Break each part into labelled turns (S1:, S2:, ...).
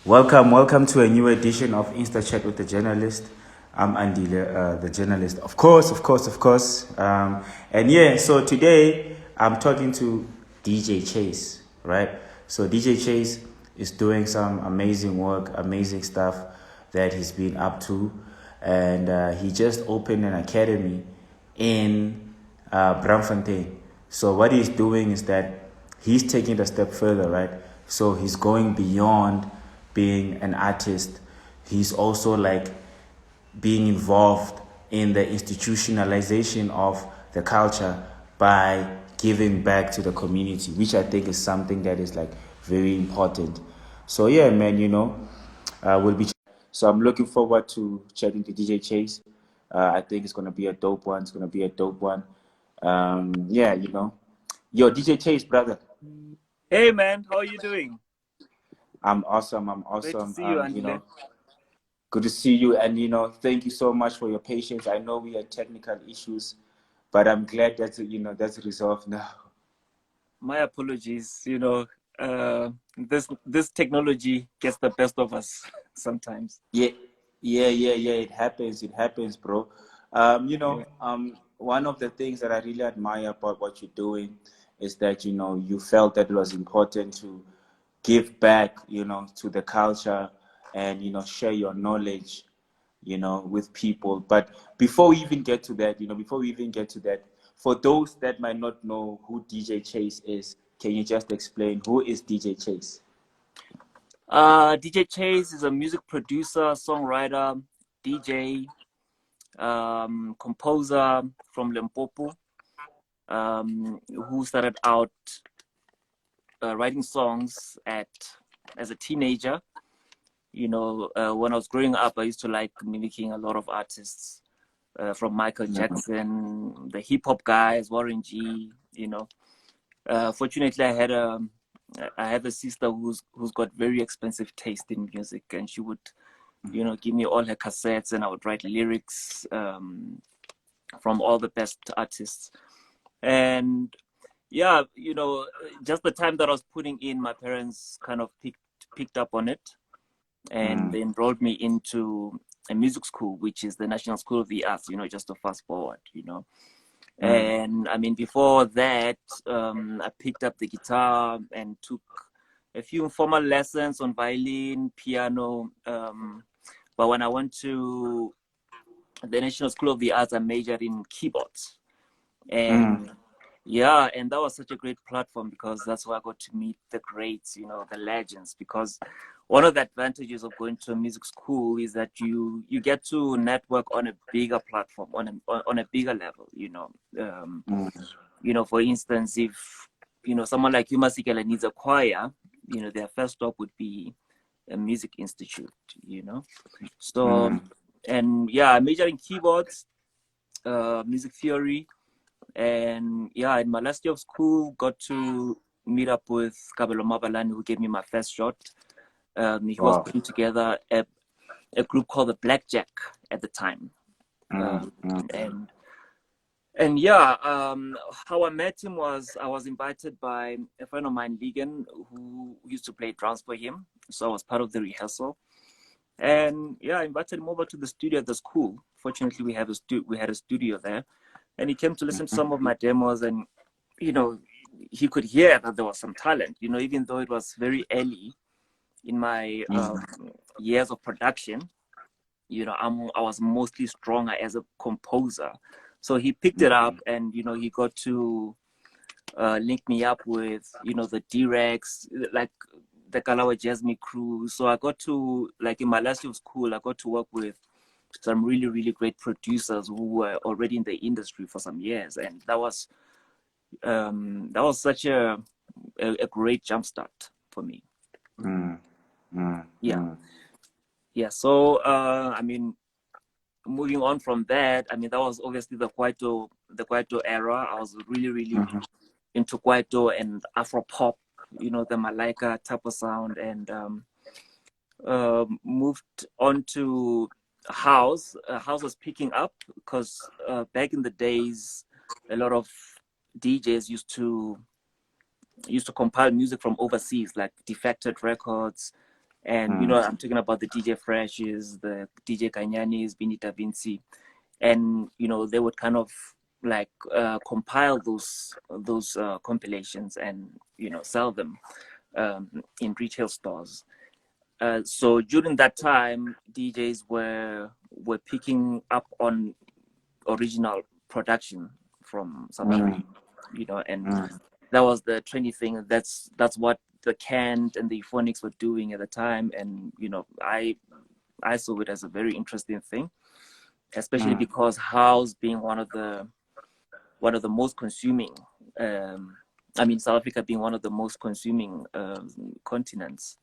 S1: Welcome to a new edition of Insta Chat with the Journalist. I'm Andile, the journalist, of course. And yeah, so today I'm talking to DJ Chase, right? So DJ Chase is doing some amazing work, amazing stuff that he's been up to, and he just opened an academy in Braamfontein. So what he's doing is that he's taking it a step further, right? So he's going beyond being an artist. He's also like being involved in the institutionalization of the culture by giving back to the community, which I think is something that is like very important. So yeah, man, we'll be. So I'm looking forward to chatting to DJ Chase. I think it's gonna be a dope one. Yeah, yo, DJ Chase, brother.
S2: Hey man, how are you doing?
S1: I'm awesome.
S2: Great to see you, Andile.
S1: Good to see you, and thank you so much for your patience. I know we had technical issues, but I'm glad that's resolved now.
S2: My apologies. This technology gets the best of us sometimes.
S1: Yeah. It happens, bro. One of the things that I really admire about what you're doing is that you felt that it was important to give back, to the culture, and share your knowledge, with people. But before we even get to that, for those that might not know who DJ Chase is, can you just explain who is DJ Chase?
S2: DJ Chase is a music producer, songwriter, DJ, composer from Limpopo, who started out writing songs as a teenager. When I was growing up, I used to like mimicking a lot of artists, from Michael Jackson, the hip hop guys, Warren G. Fortunately, I have a sister who's got very expensive taste in music, and she would, give me all her cassettes, and I would write lyrics from all the best artists. And yeah, just the time that I was putting in, my parents kind of picked up on it, and they enrolled me into a music school, which is the National School of the Arts, just to fast forward. And I mean, before that, I picked up the guitar and took a few informal lessons on violin, piano. But when I went to the National School of the Arts, I majored in keyboards. And yeah, and that was such a great platform because that's where I got to meet the greats, the legends. Because one of the advantages of going to a music school is that you get to network on a bigger platform, on a bigger level. For instance, if someone like you, Masikela, needs a choir, their first stop would be a music institute. So and yeah, I majored in keyboards, music theory. And yeah, in my last year of school, got to meet up with Kabelo Mabalani, who gave me my first shot. He was putting together a group called the Blackjack at the time. And yeah, how I met him was I was invited by a friend of mine, Ligan, who used to play drums for him. So I was part of the rehearsal. And yeah, I invited him over to the studio at the school. Fortunately, we had a studio there. And he came to listen to some of my demos, and he could hear that there was some talent. Even though it was very early in my years of production, I was mostly stronger as a composer. So he picked it up, and he got to link me up with the D-Rex, like the Kalawa Jasmine crew. So I got to, like, in my last year of school, I got to work with some really, really great producers who were already in the industry for some years, and that was such a great jumpstart for me. Yeah. So I mean, moving on from that, I mean, that was obviously the Kwaito era. I was really, really into Kwaito and Afro pop, the Malaika type of sound, and moved on to house. House was picking up because back in the days, a lot of DJs used to compile music from overseas, like Defected Records, And, you know, I'm talking about the DJ Freshes, the DJ Kanyanis, Bini Da Vinci. And, you know, they would kind of like compile those compilations and, you know, sell them in retail stores. So during that time, DJs were picking up on original production from South Africa, you know, and that was the trendy thing. That's what the Canned and the Euphonics were doing at the time, and you know, I saw it as a very interesting thing, especially because house being one of the most consuming. I mean, South Africa being one of the most consuming continents,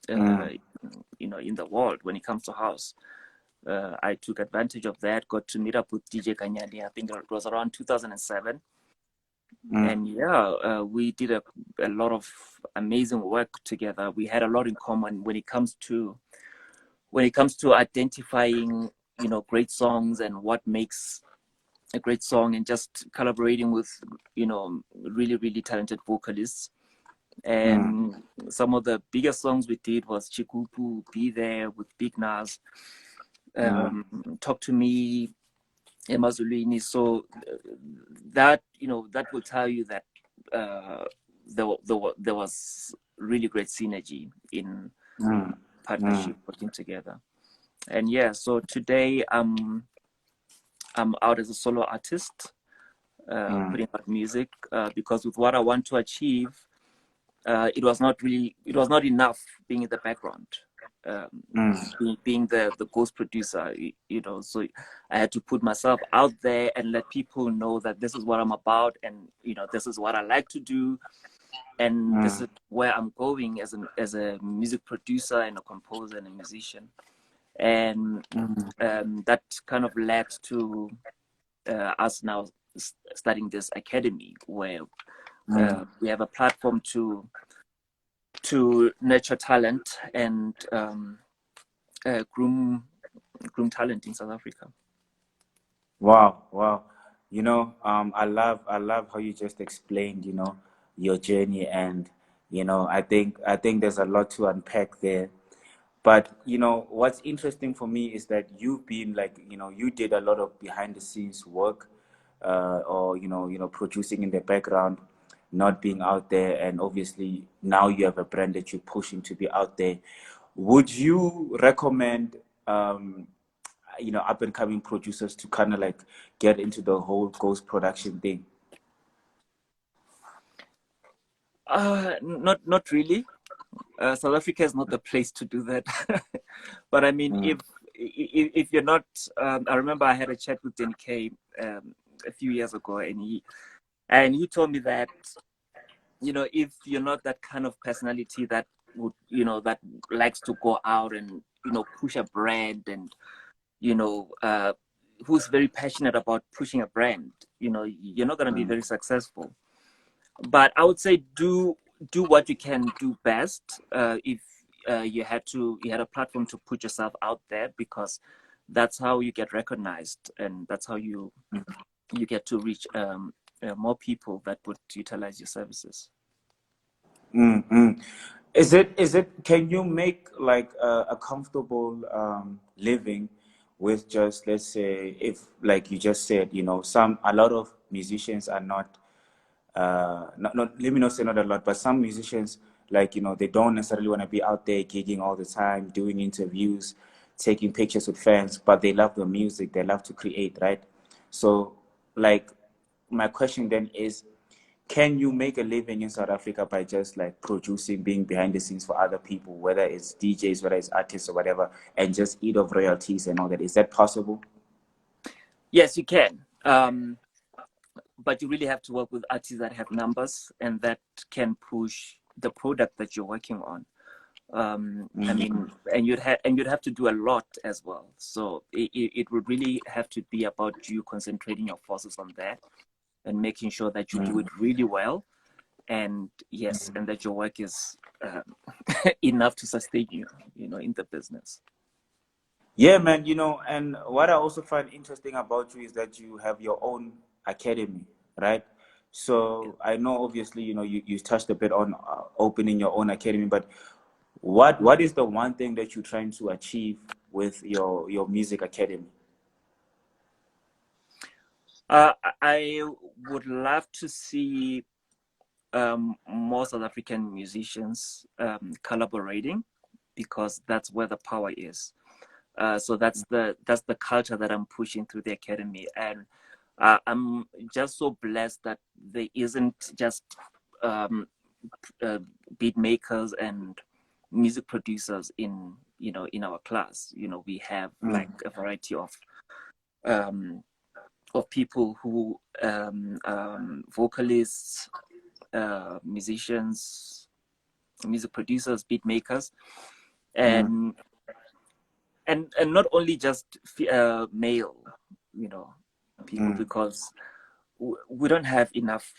S2: you know, in the world when it comes to house. I took advantage of that, got to meet up with DJ Kanyani. I think it was around 2007. And yeah, we did a lot of amazing work together. We had a lot in common when it comes to identifying, you know, great songs and what makes a great song, and just collaborating with, you know, really, really talented vocalists. And some of the biggest songs we did was Chikupu, Be There with Big Nas, Talk to Me, Emazulini. So that, you know, that will tell you that there was really great synergy in partnership, working together. And yeah, so today I'm out as a solo artist, putting out music, because with what I want to achieve, it was not enough being in the background, being the ghost producer, you know. So I had to put myself out there and let people know that this is what I'm about, and you know, this is what I like to do, and this is where I'm going as a music producer and a composer and a musician. And that kind of led to us now starting this academy, where we have a platform to nurture talent and groom talent in South Africa.
S1: Wow. You know, I love how you just explained, you know, your journey, and you know, I think there's a lot to unpack there. But you know, what's interesting for me is that you've been like, you know, you did a lot of behind the scenes work, or you know, producing in the background, not being out there, and obviously now you have a brand that you're pushing to be out there. Would you recommend, you know, up and coming producers to kind of like get into the whole ghost production thing?
S2: Not really. South Africa is not the place to do that. But I mean, if you're not, I remember I had a chat with DK a few years ago, and he told me that, you know, if you're not that kind of personality that would, you know, that likes to go out and, you know, push a brand, and you know, who's very passionate about pushing a brand, you know, you're not going to be very successful. But I would say do what you can do best. If you had a platform to put yourself out there, because that's how you get recognized, and that's how you get to reach more people that would utilize your services.
S1: Is it can you make like a comfortable living with just, let's say, if like you just said, you know, a lot of musicians are not let me not say not a lot, but some musicians, like, you know, they don't necessarily want to be out there gigging all the time, doing interviews, taking pictures with fans, but they love the music, they love to create, right? So like my question then is, can you make a living in South Africa by just like producing, being behind the scenes for other people, whether it's DJs, whether it's artists or whatever, and just eat off royalties and all that? Is that possible?
S2: Yes, you can. But you really have to work with artists that have numbers and that can push the product that you're working on. I mean, and you'd have to do a lot as well. So it would really have to be about you concentrating your forces on that and making sure that you do it really well. And yes, and that your work is enough to sustain you, you know, in the business.
S1: Yeah, man, you know, and what I also find interesting about you is that you have your own academy, right? So I know obviously, you know, you touched a bit on opening your own academy, but What is the one thing that you're trying to achieve with your music academy?
S2: I would love to see more South African musicians collaborating, because that's where the power is. So that's the culture that I'm pushing through the academy, and I'm just so blessed that there isn't just beat makers and music producers in our class. We have like a variety of people who vocalists, musicians, music producers, beat makers, and not only just male, people, because we don't have enough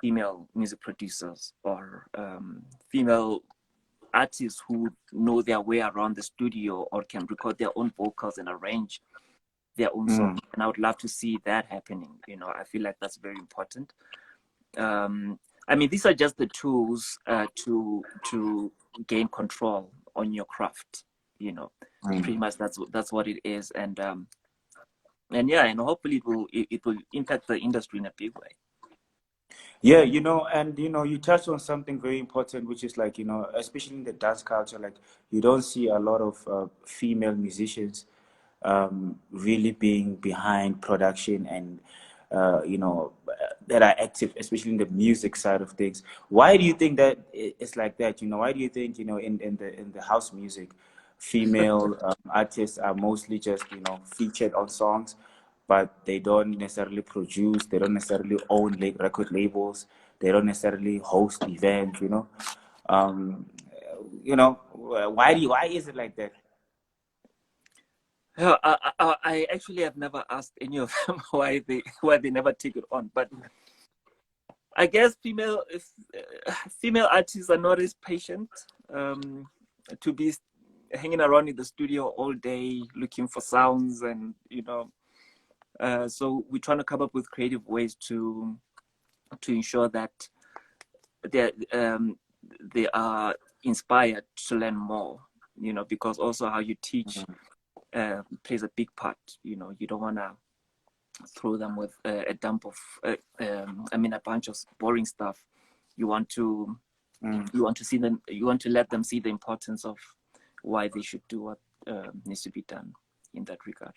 S2: female music producers or female artists who know their way around the studio or can record their own vocals and arrange their own song. And I would love to see that happening. I feel like that's very important. I mean, these are just the tools to gain control on your craft. Pretty much that's what it is, and yeah, and hopefully it will impact the industry in a big way.
S1: Yeah, and you touched on something very important, which is like, especially in the dance culture, like you don't see a lot of female musicians really being behind production and that are active, especially in the music side of things. Why do you think that it's like that? Why do you think in the house music, female artists are mostly just featured on songs, but they don't necessarily produce, they don't necessarily own record labels, they don't necessarily host events, um, why is it like that?
S2: Yeah, I actually have never asked any of them why they never take it on, but I guess female artists are not as patient to be hanging around in the studio all day looking for sounds, and so we're trying to come up with creative ways to ensure that they are inspired to learn more, because also how you teach plays a big part. You don't want to throw them with a dump of a bunch of boring stuff. You want to see them, you want to let them see the importance of why they should do what needs to be done in that regard.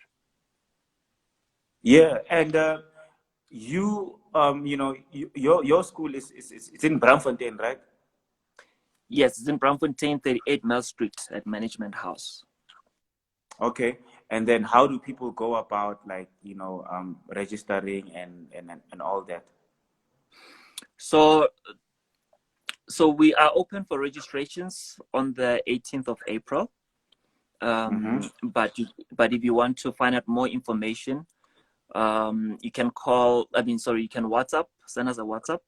S1: Yeah, and your school is it's in Braamfontein, right?
S2: Yes, it's in Braamfontein, 38 Melle Street at Management House.
S1: Okay, and then how do people go about registering and all that?
S2: So we are open for registrations on the 18th of April. But if you want to find out more information, you can you can WhatsApp, send us a WhatsApp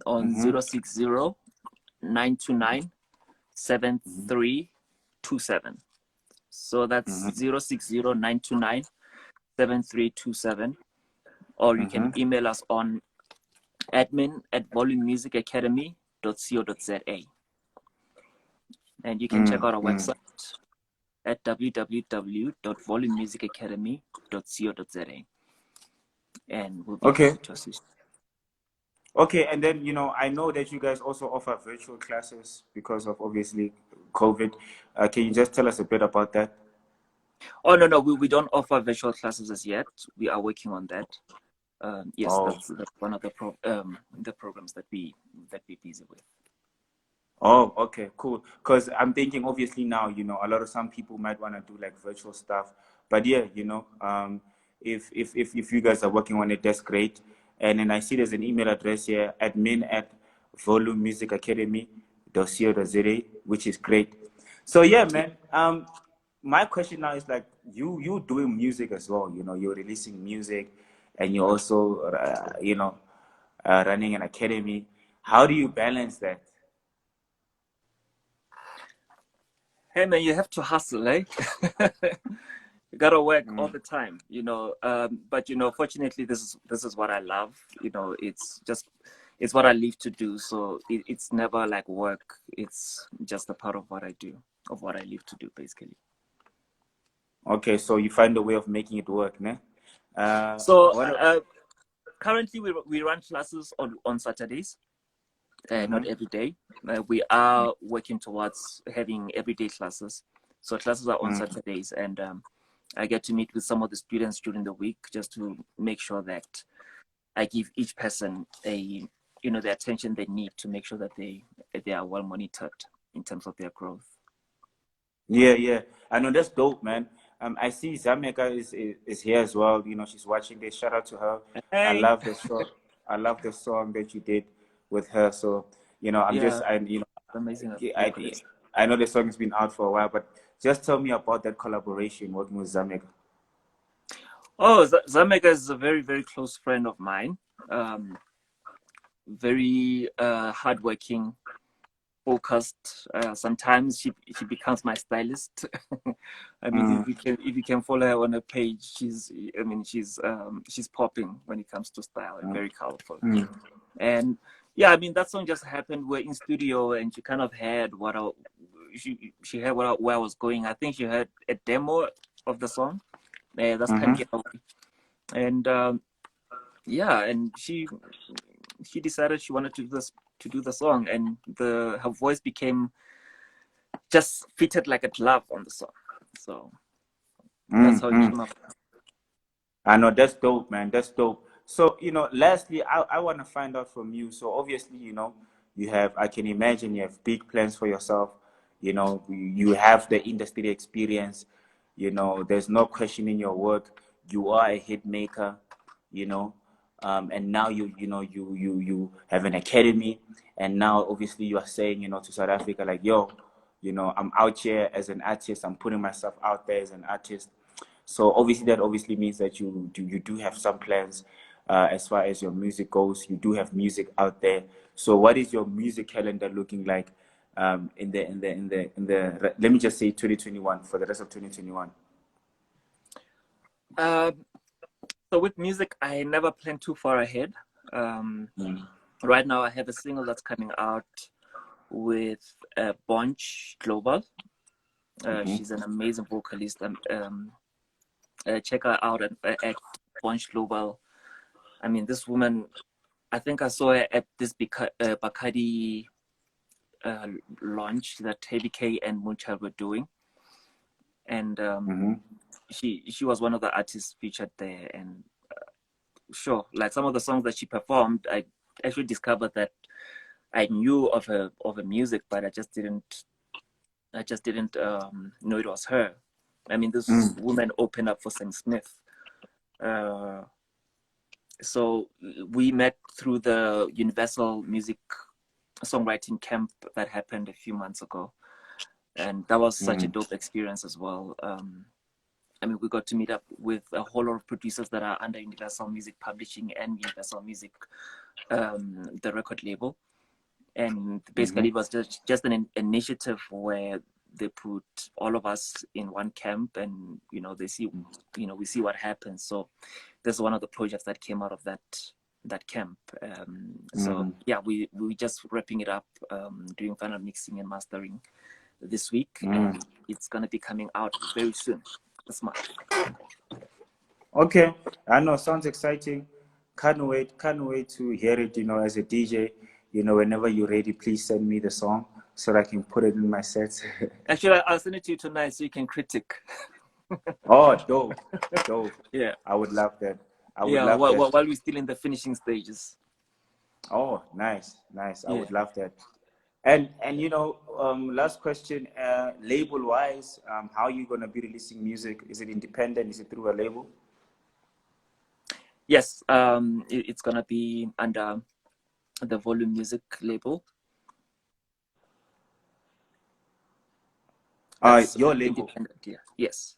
S2: on 060-929-7327. So that's 060-929-7327. Or you can email us on admin@volumemusicacademy.co.za. And you can check out our website at www.volumemusicacademy.co.za. And we'll be happy to assist.
S1: Okay, and then I know that you guys also offer virtual classes because of obviously COVID. Can you just tell us a bit about that?
S2: Oh no, we don't offer virtual classes as yet. We are working on that. Yes, that's one of the programs that we're busy with.
S1: Oh, okay, cool. Because I'm thinking, obviously now, a lot of some people might want to do like virtual stuff, but yeah, if you guys are working on it, that's great. And then I see there's an email address here, admin@volumemusicacademy.co.za, which is great. So yeah, man. My question now is like you doing music as well. You're releasing music, and you're also running an academy. How do you balance that?
S2: Hey man, you have to hustle, eh? You gotta work all the time, but fortunately this is what I love. It's just it's what I live to do. So it's never like work. It's just a part of what I do, of what I live to do, basically.
S1: Okay, so you find a way of making it work, ne?
S2: So
S1: What?
S2: currently we run classes on Saturdays,
S1: Mm-hmm.
S2: not every day. We are working towards having everyday classes. So classes are on Saturdays, and I get to meet with some of the students during the week just to make sure that I give each person the attention they need to make sure that they are well monitored in terms of their growth.
S1: Yeah. I know that's dope, man. I see Zameka is here as well. You know, she's watching this. Shout out to her. I
S2: Hey,
S1: love the song. I love the song that you did with her. So, you know,
S2: yeah,
S1: you know,
S2: amazing
S1: I
S2: vocalist.
S1: I know the song has been out for a while, but just tell me about that collaboration working with Zameka.
S2: Oh, Zameka is a very, very close friend of mine. Very hardworking, focused. Sometimes she becomes my stylist. I mean, if you can follow her on her page, she's popping when it comes to style and very colorful. And yeah, I mean that song just happened. We're in studio, and she kind of heard she heard where I was going. I think she heard a demo of the song. That's Can't Get Away. And yeah, and she decided she wanted to do the song, and her voice became just fitted like a glove on the song. So that's how it came up.
S1: I know that's dope, man. That's dope. So, you know, lastly, I want to find out from you. So, obviously, you know, I can imagine you have big plans for yourself. You know, you have the industry experience. You know, there's no questioning your work. You are a hit maker, you know, and now you have an academy. And now, obviously, you are saying, you know, to South Africa, like, yo, you know, I'm out here as an artist. I'm putting myself out there as an artist. So obviously that obviously means that you do have some plans as far as your music goes. You do have music out there. So what is your music calendar looking like let me just say 2021 for the rest of 2021?
S2: So with music, I never plan too far ahead. Right now, I have a single that's coming out with Bonch Global. She's an amazing vocalist. Check her out at Bonch Global. I mean, this woman, I think I saw her at this Bacardi launch that HBK and Moonchild were doing. And she was one of the artists featured there. And sure, like some of the songs that she performed, I actually discovered that I knew of her music, but I just didn't know it was her. I mean, this woman opened up for Sam Smith. So we met through the Universal Music Songwriting Camp that happened a few months ago. And that was such a dope experience as well. I mean, we got to meet up with a whole lot of producers that are under Universal Music Publishing and Universal Music, the record label. And basically, it was just an initiative where they put all of us in one camp, and we see what happens. So this is one of the projects that came out of that camp. So yeah, we just wrapping it up, doing final mixing and mastering this week, and it's gonna be coming out very soon this month.
S1: Okay, I know, sounds exciting. Can't wait to hear it. As a DJ, whenever you're ready, please send me the song so that I can put it in my sets.
S2: Actually, I'll send it to you tonight so you can critique.
S1: Oh, dope.
S2: Yeah,
S1: I would love that. While
S2: we're still in the finishing stages.
S1: Oh, nice. I
S2: Yeah.
S1: would love that. And last question, label wise, how are you gonna be releasing music? Is it independent? Is it through a label?
S2: Yes, it's gonna be under the Volume Music label.
S1: It's your label.
S2: Independent, yeah. Yes.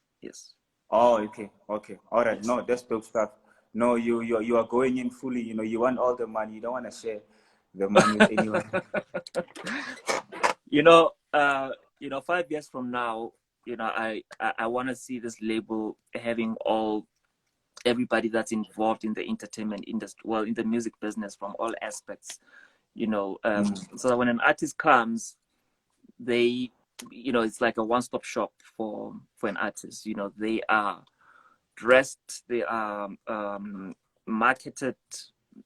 S1: Oh, okay. All right. Yes. No, that's dope stuff. No, you are going in fully. You want all the money. You don't want to share the money with anyone.
S2: 5 years from now, I want to see this label having all everybody that's involved in the entertainment industry, well, in the music business from all aspects, so that when an artist comes, they, it's like a one-stop shop for an artist. They are dressed, they are marketed,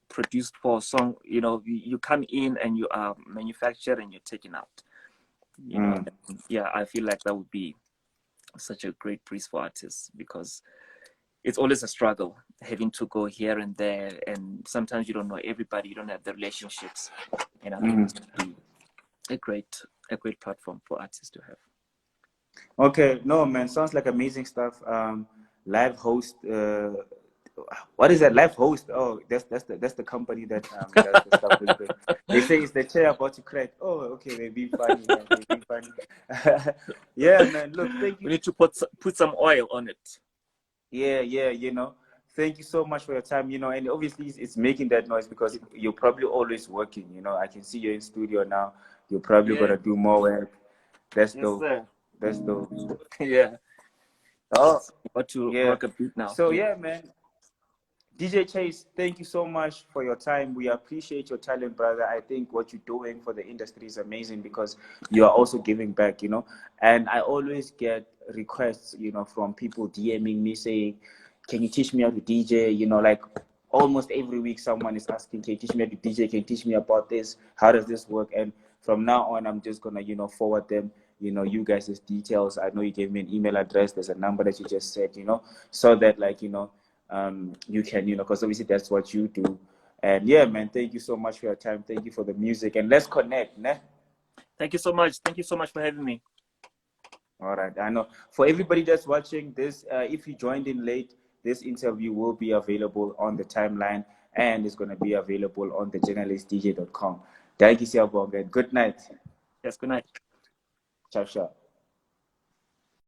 S2: produced for a song. You come in and you are manufactured and you're taken out. Yeah, I feel like that would be such a great breeze for artists, because it's always a struggle having to go here and there, and sometimes you don't know everybody, you don't have the relationships, and I think it would be a great platform for artists to have.
S1: Okay, no man, sounds like amazing stuff. Live host, what is that? Live host? Oh, that's the company that does the stuff really good. They say it's the chair about to crack. Oh, okay, they're being funny, man. They're being funny. Yeah, man. Look, thank you.
S2: We need to put some oil on it.
S1: Yeah, thank you so much for your time, and obviously it's making that noise because you're probably always working, I can see you're in studio now. You're probably gonna do more work. That's
S2: Yes,
S1: dope.
S2: sir.
S1: That's dope.
S2: Yeah.
S1: Oh,
S2: What to
S1: yeah.
S2: rock a beat now.
S1: So yeah, man. DJ Chase, thank you so much for your time. We appreciate your talent, brother. I think what you're doing for the industry is amazing because you are also giving back, And I always get requests, from people DMing me saying, can you teach me how to DJ? Like almost every week someone is asking, can you teach me how to DJ? Can you teach me about this? How does this work? And from now on, I'm just going to, forward them, you guys' details. I know you gave me an email address. There's a number that you just said, so that like, you can, because obviously that's what you do. And yeah, man, thank you so much for your time. Thank you for the music, and let's connect, ne?
S2: Thank you so much. Thank you so much for having me.
S1: All right. I know for everybody that's watching this, if you joined in late, this interview will be available on the timeline and it's going to be available on thejournalistdj.com. Thank you, Siyabonga, and good night.
S2: Yes, good night.
S1: Ciao, ciao.